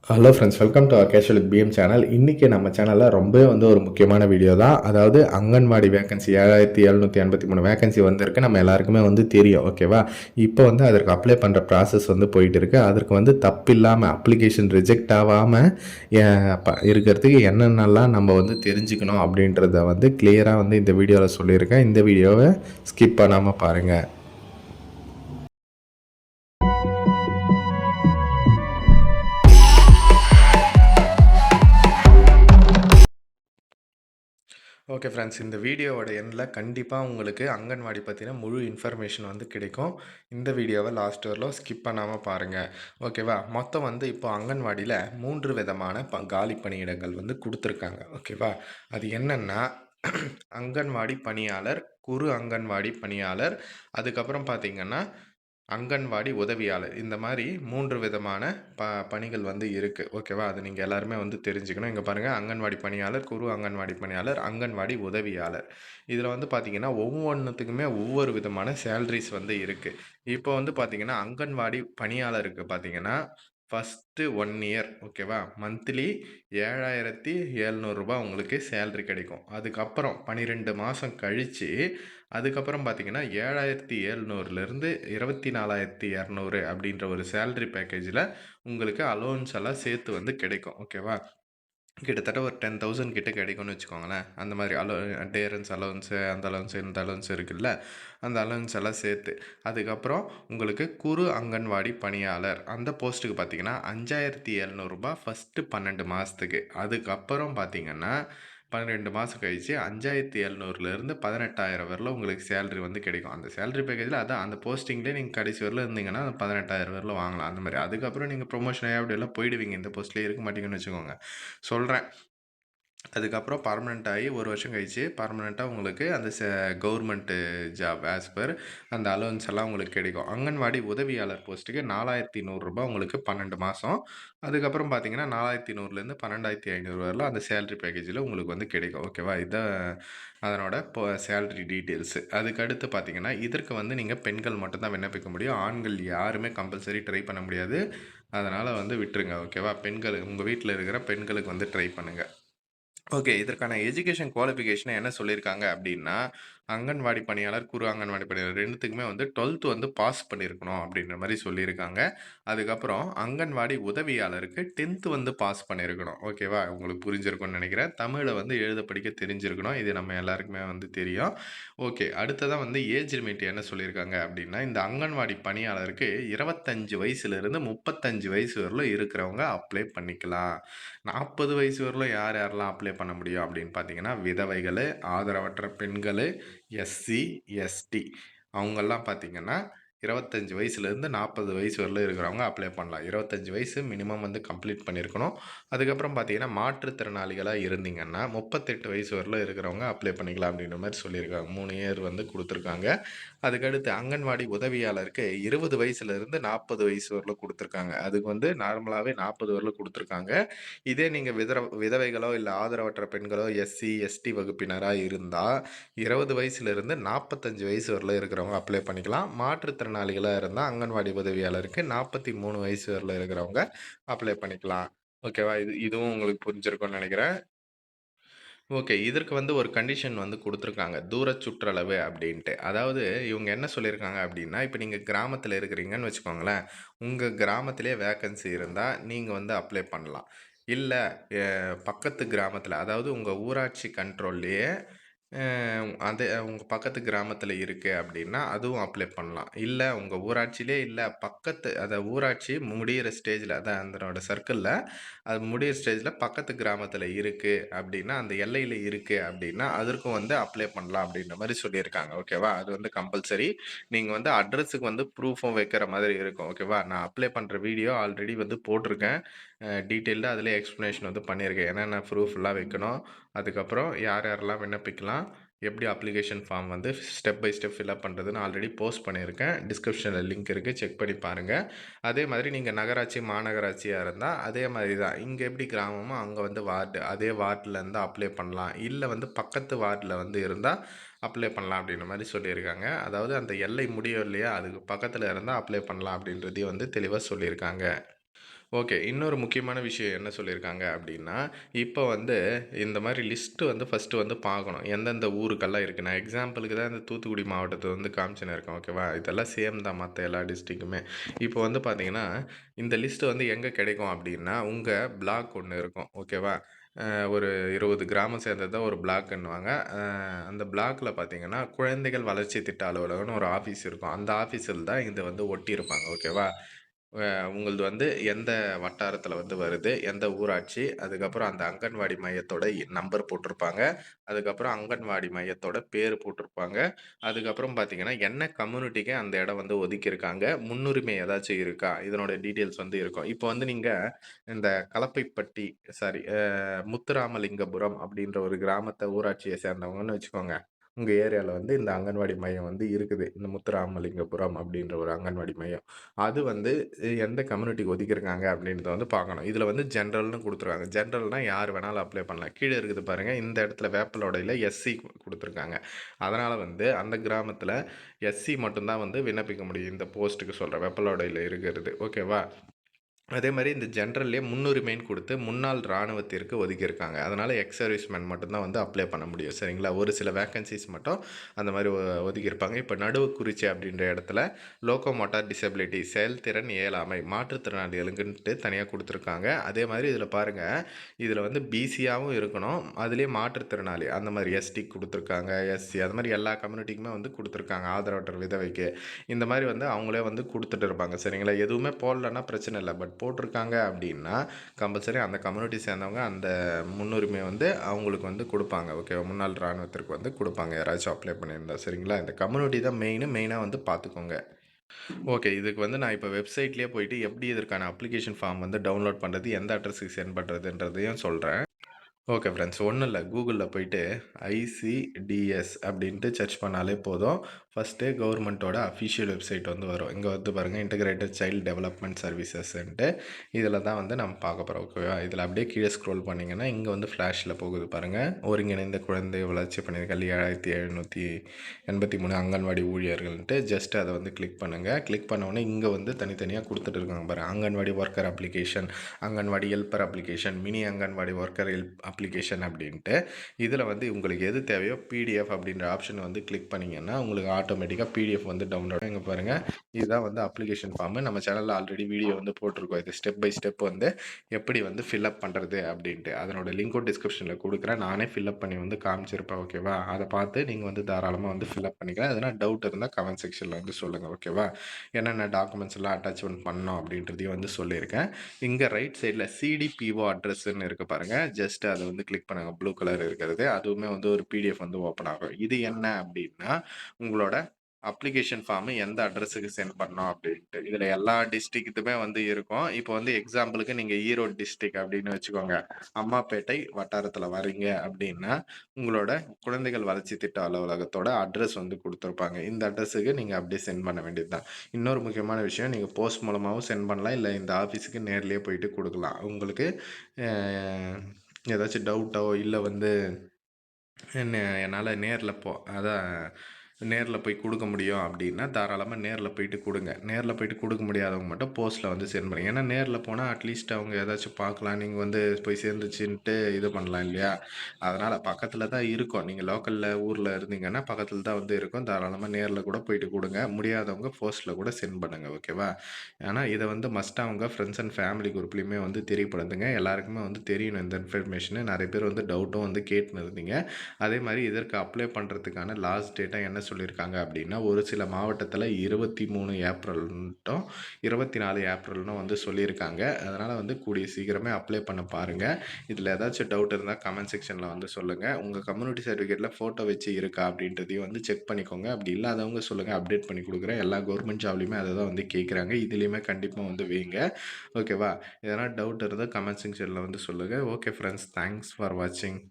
Hello friends, welcome to our casual with PM channel. இன்றைக்கி நம்ம சேனலில் ரொம்பவே ஒரு முக்கியமான வீடியோ தான். அதாவது அங்கன்வாடி வேகன்சி 7783 வேகன்சி வந்திருக்கு. நம்ம எல்லாருக்குமே தெரியும். ஓகேவா? இப்போ அதற்கு அப்ளை பண்ணுற ப்ராசஸ் போயிட்டு இருக்கு. அதற்கு தப்பு இல்லாமல் அப்ளிகேஷன் ரிஜெக்ட் ஆகாமல் இருக்கிறதுக்கு என்னென்னலாம் நம்ம தெரிஞ்சுக்கணும் அப்படின்றத கிளியராக இந்த வீடியோவில் சொல்லியிருக்கேன். இந்த வீடியோவை ஸ்கிப் பண்ணாமல் பாருங்கள். ஓகே ஃப்ரெண்ட்ஸ், இந்த வீடியோவோட எண்டில் கண்டிப்பாக உங்களுக்கு அங்கன்வாடி பற்றின முழு இன்ஃபர்மேஷன் கிடைக்கும். இந்த வீடியோவை லாஸ்ட் வரலும் ஸ்கிப் பண்ணாமல் பாருங்கள். ஓகேவா? மொத்தம் இப்போ அங்கன்வாடியில் 3 விதமான காலி பணியிடங்கள் கொடுத்துருக்காங்க. ஓகேவா? அது என்னென்னா அங்கன்வாடி பணியாளர், குறு அங்கன்வாடி பணியாளர், அதுக்கப்புறம் பார்த்திங்கன்னா அங்கன்வாடி உதவியாளர். இந்த மாதிரி 3 விதமான பணிகள் இருக்குது. ஓகேவா? அது நீங்கள் எல்லாருமே தெரிஞ்சுக்கணும். இங்கே பாருங்கள், அங்கன்வாடி பணியாளர், குறு அங்கன்வாடி பணியாளர், அங்கன்வாடி உதவியாளர். இதில் பார்த்திங்கன்னா ஒவ்வொன்றுத்துக்குமே ஒவ்வொரு விதமான சேலரிஸ் இருக்குது. இப்போ பார்த்திங்கன்னா அங்கன்வாடி பணியாளருக்கு பார்த்திங்கன்னா ஃபஸ்ட்டு 1 இயர் ஓகேவா, மந்த்லி 7700 ரூபா உங்களுக்கு சேலரி கிடைக்கும். அதுக்கப்புறம் 12 மாதம் கழித்து அதுக்கப்புறம் பார்த்திங்கன்னா 7700லேருந்து 24,200 அப்படின்ற ஒரு சேலரி பேக்கேஜில் உங்களுக்கு அலோவன்ஸ் எல்லாம் சேர்த்து கிடைக்கும். ஓகேவா? கிட்டத்தட்ட ஒரு 10,000 கிட்ட கிடைக்கும்னு வச்சுக்கோங்களேன். அந்த மாதிரி டேரன்ஸ் அலவன்ஸு, அந்த அலவன்ஸு, இந்த அலவன்ஸ் இருக்குல்ல, அந்த அலவன்ஸ் எல்லாம் சேர்த்து. அதுக்கப்புறம் உங்களுக்கு குறு அங்கன்வாடி பணியாளர் அந்த போஸ்ட்டுக்கு பார்த்திங்கன்னா 5,700 ரூபா ஃபஸ்ட்டு 12 மாதத்துக்கு. அதுக்கப்புறம் பார்த்திங்கன்னா 12 மாதம் கழிச்சு 5,700லேருந்து 18,000 வரல உங்களுக்கு சேலரி கிடைக்கும். அந்த சேலரி பேக்கேஜில் அதான் அந்த போஸ்டிங்லேயே நீங்கள் கடைசி வரல இருந்தீங்கன்னா 18,000 வரல வாங்கலாம். அந்த மாதிரி அதுக்கப்புறம் நீங்கள் ப்ரொமோஷன் ஆகி அப்படியெல்லாம் போயிடுவீங்க. இந்த போஸ்ட்லேயே இருக்க மாட்டீங்கன்னு வச்சுக்கோங்க. சொல்கிறேன். அதுக்கப்புறம் பர்மனெண்ட் ஆகி 1 வருஷம் கழிச்சு பர்மனெண்ட்டாக உங்களுக்கு அந்த கவர்மெண்ட்டு ஜாப் ஆஸ் பர் அந்த அலவன்ஸ் எல்லாம் உங்களுக்கு கிடைக்கும். அங்கன்வாடி உதவியாளர் போஸ்ட்டுக்கு 4,100 ரூபா உங்களுக்கு 12 மாதம். அதுக்கப்புறம் பார்த்தீங்கன்னா 4,100லேருந்து 12,500 வரலாம் அந்த சேலரி பேக்கேஜில் உங்களுக்கு கிடைக்கும். ஓகேவா? இதான் அதனோட சேலரி டீட்டெயில்ஸு. அதுக்கடுத்து பார்த்தீங்கன்னா இதற்கு நீங்கள் பெண்கள் மட்டும்தான் விண்ணப்பிக்க முடியும். ஆண்கள் யாருமே கம்பல்சரி ட்ரை பண்ண முடியாது. அதனால் விட்டுருங்க. ஓகேவா? பெண்கள் உங்கள் வீட்டில் இருக்கிற பெண்களுக்கு ட்ரை பண்ணுங்கள். ஓகே. இதற்கான எஜுகேஷன் குவாலிஃபிகேஷன் என்ன சொல்லியிருக்காங்க அப்படின்னா, அங்கன்வாடி பணியாளர், குறு அங்கன்வாடி பணியாளர் 2த்துக்குமே 12th பாஸ் பண்ணியிருக்கணும் அப்படின்ற மாதிரி சொல்லியிருக்காங்க. அதுக்கப்புறம் அங்கன்வாடி உதவியாளருக்கு 10th பாஸ் பண்ணியிருக்கணும். ஓகேவா? உங்களுக்கு புரிஞ்சிருக்கும்னு நினைக்கிறேன். தமிழை எழுத படிக்க தெரிஞ்சிருக்கணும். இது நம்ம எல்லாருக்குமே தெரியும். ஓகே. அடுத்ததான் ஏஜ் லிமிட் என்ன சொல்லியிருக்காங்க அப்படின்னா, இந்த அங்கன்வாடி பணியாளருக்கு 25 வயசுலேருந்து 35 வயசு வரலும் இருக்கிறவங்க அப்ளை பண்ணிக்கலாம். 40 வயசு வரலும் யார் யாரெல்லாம் அப்ளை பண்ண முடியும் அப்படின்னு பார்த்தீங்கன்னா, விதவைகள், ஆதரவற்ற பெண்கள், எஸ்சி, எஸ்டி அவங்கெல்லாம் பார்த்தீங்கன்னா 25 வயசுலேருந்து 40 வயசு வரலும் இருக்கிறவங்க அப்ளை பண்ணலாம். 25 வயசு மினிமம் கம்ப்ளீட் பண்ணியிருக்கணும். அதுக்கப்புறம் பார்த்தீங்கன்னா மாற்றுத்திறனாளிகளாக இருந்தீங்கன்னா 38 வயசு வரலும் இருக்கிறவங்க அப்ளை பண்ணிக்கலாம் அப்படின்ற மாதிரி சொல்லியிருக்காங்க. 3 இயர் கொடுத்துருக்காங்க. அதுக்கடுத்து அங்கன்வாடி உதவியாளருக்கு 20 வயசுலேருந்து 40 வயசு வரலும் கொடுத்துருக்காங்க. அதுக்கு நார்மலாகவே 40 வரலும் கொடுத்துருக்காங்க. இதே நீங்கள் விதவைகளோ இல்லை ஆதரவற்ற பெண்களோ எஸ்சி, எஸ்டி வகுப்பினராக இருந்தால் 20 வயசுலேருந்து 45 வயசு வரலும் இருக்கிறவங்க அப்ளை பண்ணிக்கலாம். மாற்றுத்திறனாளிகளாக இருந்தால் அங்கன்வாடி உதவியாளருக்கு 43 வயசு வரலும் இருக்கிறவங்க அப்ளை பண்ணிக்கலாம். ஓகேவா? இதுவும் உங்களுக்கு புரிஞ்சிருக்கும்னு நினைக்கிறேன். ஓகே. இதற்கு ஒரு கண்டிஷன் குடுத்துருக்காங்க. தூரச் சுற்றளவு அப்படின்ட்டு. அதாவது இவங்க என்ன சொல்லியிருக்காங்க அப்படின்னா, இப்போ நீங்க கிராமத்தில இருக்கிறீங்கன்னு வச்சுக்கோங்களேன். உங்க கிராமத்திலேயே வேக்கன்சி இருந்தா நீங்க அப்ளை பண்ணலாம். இல்ல பக்கத்து கிராமத்தில அதாவது உங்க ஊராட்சி கண்ட்ரோல்லேயே அது உங்க பக்கத்து கிராமத்தில இருக்கு அப்படின்னா, அதுவும் அப்ளை பண்ணலாம். இல்ல உங்க ஊராட்சியிலே இல்ல பக்கத்து ஊராட்சி முடியிற ஸ்டேஜ்ல அதான் அதனோட சர்க்கிள்ல அது முடியிற ஸ்டேஜ்ல பக்கத்து கிராமத்தில இருக்கு அப்படின்னா, அந்த எல்லையில இருக்கு அப்படின்னா, அதற்கும் அப்ளை பண்ணலாம் அப்படின்ற மாரி சொல்லியிருக்காங்க. ஓகேவா? அது கம்பல்சரி. நீங்க அட்ரஸுக்கு ப்ரூஃபும் வைக்கிற மாதிரி இருக்கும். ஓகேவா? நான் அப்ளை பண்ற வீடியோ ஆல்ரெடி போட்டிருக்கேன். டீட்டெயில்டா அதிலே எக்ஸ்ப்ளனேஷன் பண்ணியிருக்கேன். என்னென்ன ப்ரூஃப்லாம் வைக்கணும், அதுக்கப்புறம் யார் யாரெல்லாம் விண்ணப்பிக்கலாம், எப்படி application form step by step fill up பண்ணுறதுன்னு ஆல்ரெடி போஸ்ட் பண்ணியிருக்கேன். டிஸ்கிரிப்ஷனில் லிங்க் இருக்குது, செக் பண்ணி பாருங்கள். அதே மாதிரி நீங்கள் நகராட்சி, மாநகராட்சியாக இருந்தால் அதே மாதிரி தான். இங்கே எப்படி கிராமமோ அங்கே வார்டு, அதே வார்டில் இருந்தால் அப்ளை பண்ணலாம். இல்லை பக்கத்து வார்டில் இருந்தால் அப்ளை பண்ணலாம் அப்படின்ற மாதிரி சொல்லியிருக்காங்க. அதாவது அந்த எல்லை முடியும் இல்லையா, அதுக்கு பக்கத்தில் இருந்தால் அப்ளை பண்ணலாம் அப்படின்றதையும் தெளிவாக சொல்லியிருக்காங்க. ஓகே. இன்னொரு முக்கியமான விஷயம் என்ன சொல்லியிருக்காங்க அப்டின்னா, இப்போ வந்து இந்த மாரி லிஸ்ட்டு வந்து ஃபர்ஸ்ட்டு வந்து பார்க்கணும். எந்தெந்த ஊருக்கெல்லாம் இருக்கு. நான் எக்ஸாம்பிளுக்கு தான் இந்த தூத்துக்குடி மாவட்டத்த வந்து காமிச்சுன்னு இருக்கேன். ஓகேவா? இதெல்லாம் சேம் தான் மத்த எல்லா டிஸ்ட்ரிக்குமே. இப்போ வந்து பார்த்தீங்கன்னா, இந்த லிஸ்ட்டு வந்து எங்க கிடைக்கும் அப்டின்னா, உங்க பிளாக் ஒண்ணு இருக்கும். ஓகேவா? ஒரு 20 கிராமம் சேர்ந்தது தான் ஒரு பிளாக்குன்னுவாங்க. அந்த பிளாக்ல பார்த்தீங்கன்னா, குழந்தைகள் வளர்ச்சி திட்ட அலுவலகம்னு ஒரு ஆஃபீஸ் இருக்கும். அந்த ஆஃபீஸில தான் இத வந்து ஒட்டியிருப்பாங்க. ஓகேவா? உங்களது வந்து எந்த வட்டாரத்தில வந்து வருது, எந்த ஊராட்சி, அதுக்கப்புறம் அந்த அங்கன்வாடி மையத்தோட நம்பர் போட்டிருப்பாங்க. அதுக்கப்புறம் அங்கன்வாடி மையத்தோட பேரு போட்டிருப்பாங்க. அதுக்கப்புறம் பார்த்தீங்கன்னா, என்ன கம்யூனிட்டிக்கு அந்த இடம் வந்து ஒதுக்கியிருக்காங்க, முன்னுரிமை ஏதாச்சும் இருக்கா, இதனோட டீட்டெயில்ஸ் வந்து இருக்கும். இப்போ வந்து நீங்க இந்த கலப்பைப்பட்டி சாரி முத்துராமலிங்கபுரம் அப்படின்ற ஒரு கிராமத்த ஊராட்சிய சேர்ந்தவங்கன்னு வச்சுக்கோங்க. உங்க ஏரியால வந்து இந்த அங்கன்வாடி மையம் வந்து இருக்குது. இந்த முத்துராமலிங்கபுரம் அப்படின்ற ஒரு அங்கன்வாடி மையம். அது வந்து எந்த கம்யூனிட்டிக்கு ஒதுக்கியிருக்காங்க அப்படின்றத வந்து பார்க்கணும். இதில வந்து ஜென்ரல்னு குடுத்துருக்காங்க. ஜென்ரல்னா யார் வேணாலும் அப்ளை பண்ணலாம். கீழ இருக்குது பாருங்க, இந்த இடத்துல வேப்பலோடையில எஸ்சி குடுத்துருக்காங்க. அதனால வந்து அந்த கிராமத்தில எஸ்சி மட்டும் தான் வந்து விண்ணப்பிக்க முடியும். இந்த போஸ்ட்டுக்கு சொல்றேன். வேப்பலோடையில இருக்கிறது. ஓகேவா? அதே மாரி இந்த ஜென்ரல்லயே முன்னுரிமைன்னு குடுத்து, முன்னாள் ராணுவத்திற்கு ஒதுக்கியிருக்காங்க. அதனால எக்ஸ் சர்வீஸ்மேன் மட்டும் தான் வந்து அப்ளை பண்ண முடியும். சரிங்களா? ஒரு சில வேக்கன்ஸீஸ் மட்டும் அந்த மாரி ஒதுக்கியிருப்பாங்க. இப்ப நடுவுக்குறிச்சி அப்படின்ற இடத்துல லோக்கோ மோட்டார் டிசபிலிட்டி செயல்திறன் இயலாமை மாற்றுத்திறனாளிகளுக்குன்ட்டு தனியா குடுத்துருக்காங்க. அதே மாரி இதில பாருங்க, இதில வந்து பிசியாவும் இருக்கணும். அதிலேயே மாற்றுத்திறனாளி அந்த மாரி எஸ்டி குடுத்துருக்காங்க, எஸ்சி அது மாரி எல்லா கம்யூனிட்டிக்குமே வந்து குடுத்துருக்காங்க. ஆதரவற்ற விதவைக்கு. இந்த மாரி வந்து அவங்களே வந்து குடுத்துட்டு இருப்பாங்க. சரிங்களா? எதுவுமே போடலன்னா பிரச்சனை இல்ல. பட் போட்டிருக்காங்க அப்டின்னா, கம்பல்சரி அந்த கம்யூனிட்டி சேர்ந்தவங்க அந்த முன்னுரிமை வந்து அவங்களுக்கு வந்து குடுப்பாங்க. ஓகேவா? முன்னாள் ராணுவத்திற்கு வந்து குடுப்பாங்க. யாராச்சும் அப்ளை பண்ணியிருந்தா. சரிங்களா? இந்த கம்யூனிட்டி தான் மெயினா வந்து பார்த்துக்கோங்க. ஓகே. இதுக்கு வந்து நான் இப்ப வெப்சைட்லயே போயிட்டு எப்படி இதற்கான அப்ளிகேஷன் ஃபார்ம் வந்து டவுன்லோட் பண்றது, எந்த அட்ரஸ்க்கு சென்ட் பண்றதுன்றதையும் சொல்றேன். Okay friends. ஒண்ணும் இல்ல. கூகுள்ல போயிட்டு ஐசிடிஎஸ் அப்படின்ட்டு சர்ச் பண்ணாலே போதும். ஃபர்ஸ்ட்டு கவர்மெண்ட்டோட அஃபிஷியல் வெப்சைட் வந்து வரும். இங்க வந்து பாருங்க இன்டகிரேட்டட் சைல்ட் டெவலப்மெண்ட் சர்வீசஸ்ன்ட்டு இதில தான் வந்து நம்ம பார்க்க போறோம். ஓகேவா? இதில அப்படியே கீழ ஸ்க்ரோல் பண்ணீங்கன்னா, இங்க வந்து ஃப்ளாஷ்ல போகுது பாருங்க. ஒருங்கிணைந்த குழந்தை வளர்ச்சி பணிகள் 7783 அங்கன்வாடி ஊழியர்கள்ன்ட்டு ஜஸ்ட் அத வந்து கிளிக் பண்ணுங்க. கிளிக் பண்ண உடனே இங்க வந்து தனித்தனியா குடுத்துட்டு இருக்காங்க பாருங்க. Anganwadi worker application, anganwadi helper application, mini anganwadi worker application அப்படின்ட்டு இதில் வந்து உங்களுக்கு எது தேவையோ பிடிஎஃப் அப்படின்ற ஆப்ஷன் வந்து கிளிக் பண்ணிங்கன்னா உங்களுக்கு ஆட்டோமேட்டிக்காக பிடிஎஃப் வந்து டவுன்லோட் இங்கே பாருங்கள். இதுதான் வந்து அப்ளிகேஷன் ஃபார்மு. நம்ம சேனலில் ஆல்ரெடி வீடியோ வந்து போட்டிருக்கோம். இது ஸ்டெப் பை ஸ்டெப் வந்து எப்படி வந்து ஃபில்அப் பண்ணுறது அப்படின்ட்டு அதனோட லிங்க்கும் டிஸ்கிரிப்ஷனில் கொடுக்குறேன். நானே ஃபில்அப் பண்ணி வந்து காமிச்சிருப்பேன். ஓகேவா? அதை பார்த்து நீங்கள் வந்து தாராளமாக வந்து ஃபில்அப் பண்ணிக்கலாம். எதனா டவுட் இருந்தால் கமெண்ட் செக்ஷனில் வந்து சொல்லுங்கள். ஓகேவா? என்னென்ன டாக்குமெண்ட்ஸ் எல்லாம் அட்டாச்மெண்ட் பண்ணோம் அப்படின்றதையும் வந்து சொல்லியிருக்கேன். இங்கே ரைட் சைடில் சிடிபிஓ அட்ரஸ்ன்னு இருக்குது பாருங்கள். ஜஸ்ட் அதை வந்து கிளிக் பண்ணுங்கள். ப்ளூ கலர் இருக்கிறது. அதுவுமே வந்து ஒரு பிடிஎஃப் வந்து ஓப்பன் ஆகும். இது என்ன அப்படின்னா உங்களோட அப்ளிகேஷன் ஃபார்ம் எந்த அட்ரஸுக்கு சென்ட் பண்ணோம் அப்படின்ட்டு. இதில் எல்லா டிஸ்ட்ரிக்ட்டுமே வந்து இருக்கும். இப்போ வந்து எக்ஸாம்பிளுக்கு நீங்கள் ஈரோடு டிஸ்ட்ரிக்ட் அப்படின்னு வச்சுக்கோங்க. அம்மாப்பேட்டை வட்டாரத்தில் வரீங்க அப்படின்னா உங்களோட குழந்தைகள் வளர்ச்சி திட்ட அலுவலகத்தோட அட்ரஸ் வந்து கொடுத்துருப்பாங்க. இந்த அட்ரஸுக்கு நீங்கள் அப்படியே சென்ட் பண்ண வேண்டியது தான். இன்னொரு முக்கியமான விஷயம், நீங்கள் போஸ்ட் மூலமாகவும் சென்ட் பண்ணலாம். இல்லை இந்த ஆஃபீஸுக்கு நேர்லேயே போயிட்டு கொடுக்கலாம். உங்களுக்கு ஏதாச்சும் டவுட்டோ இல்லை வந்து என்னால் நேரில் அதான் நேரில் போய் கொடுக்க முடியும் அப்படின்னா தாராளமாக நேரில் போயிட்டு கொடுங்க. நேரில் போயிட்டு கொடுக்க முடியாதவங்க மட்டும் போஸ்ட்டில் வந்து சென்ட் பண்ணுங்க. ஏன்னா நேரில் போனால் அட்லீஸ்ட் அவங்க ஏதாச்சும் பார்க்கலாம். நீங்கள் வந்து போய் சேர்ந்துச்சுன்ட்டு இது பண்ணலாம் இல்லையா? அதனால் பக்கத்தில் தான் இருக்கும். நீங்கள் லோக்கலில் ஊரில் இருந்தீங்கன்னா பக்கத்தில் தான் வந்து இருக்கும். தாராளமாக நேரில் கூட போயிட்டு கொடுங்க. முடியாதவங்க போஸ்ட்டில் கூட சென்ட் பண்ணுங்க. ஓகேவா? ஆனால் இதை வந்து மஸ்ட்டாக அவங்க ஃப்ரெண்ட்ஸ் அண்ட் ஃபேமிலி குரூப்லேயுமே வந்து தெரியப்படுத்துங்க. எல்லாருக்குமே வந்து தெரியணும் இந்த இன்ஃபர்மேஷனு. நிறைய பேர் வந்து டவுட்டும் வந்து கேட்டுன்னு இருந்தீங்க. அதே மாதிரி இதற்கு அப்ளை பண்ணுறதுக்கான லாஸ்ட் டேட்டா என்ன சொல்லியிருக்காங்க அப்படின்னா, ஒரு சில மாவட்டத்தில் 23 ஏப்ரல்ன்ட்டும் 24 ஏப்ரல்னு வந்து சொல்லியிருக்காங்க. அதனால் வந்து கூடிய சீக்கிரமே அப்ளை பண்ண பாருங்கள். இதில் ஏதாச்சும் டவுட் இருந்தால் கமெண்ட் செக்ஷனில் வந்து சொல்லுங்கள். உங்கள் கம்யூனிட்டி சர்டிஃபிகேட்டில் ஃபோட்டோ வச்சு இருக்கா அப்படின்றதையும் வந்து செக் பண்ணிக்கோங்க. அப்படி இல்லாதவங்க சொல்லுங்கள், அப்டேட் பண்ணி கொடுக்குறேன். எல்லா கவர்மெண்ட் ஜாப்லையுமே அதை தான் வந்து கேட்குறாங்க. இதுலேயுமே கண்டிப்பாக வந்து வைங்க. ஓகேவா? எதனா டவுட் இருந்தால் கமெண்ட் செக்ஷனில் வந்து சொல்லுங்கள். ஓகே ஃப்ரெண்ட்ஸ், தேங்க்ஸ் ஃபார் வாட்சிங்.